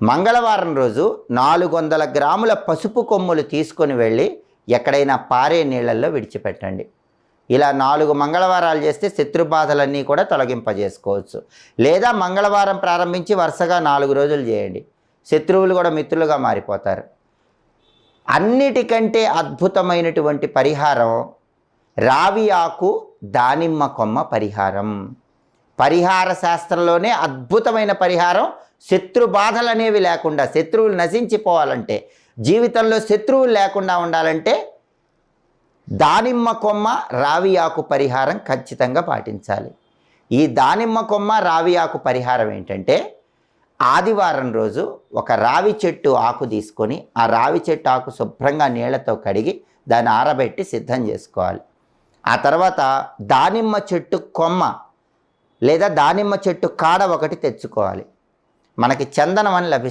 మంగళవారం రోజు 400 గ్రాముల పసుపు కొమ్ములు తీసుకొని వెళ్ళి ఎక్కడైనా పారే నీళ్ళల్లో విడిచిపెట్టండి. ఇలా 4 మంగళవారాలు చేస్తే శత్రుబాధలన్నీ కూడా తొలగింపజేసుకోవచ్చు. లేదా మంగళవారం ప్రారంభించి వరుసగా 4 రోజులు చేయండి. శత్రువులు కూడా మిత్రులుగా మారిపోతారు. అన్నిటికంటే అద్భుతమైనటువంటి పరిహారం రావి ఆకు దానిమ్మ కొమ్మ పరిహారం. పరిహార శాస్త్రంలోనే అద్భుతమైన పరిహారం. శత్రు బాధలు అనేవి లేకుండా, శత్రువులు నశించిపోవాలంటే, జీవితంలో శత్రువులు లేకుండా ఉండాలంటే దానిమ్మ కొమ్మ రావి ఆకు పరిహారం ఖచ్చితంగా పాటించాలి. ఈ దానిమ్మ కొమ్మ రావి ఆకు పరిహారం ఏంటంటే, ఆదివారం రోజు ఒక రావి చెట్టు ఆకు తీసుకొని ఆ రావి చెట్టు ఆకు శుభ్రంగా నీళ్లతో కడిగి దాన్ని ఆరబెట్టి సిద్ధం చేసుకోవాలి. ఆ తర్వాత దానిమ్మ చెట్టు కొమ్మ లేదా దానిమ్మ చెట్టు కాడ ఒకటి తెచ్చుకోవాలి. మనకి చందనం అని లభిస్తుంది.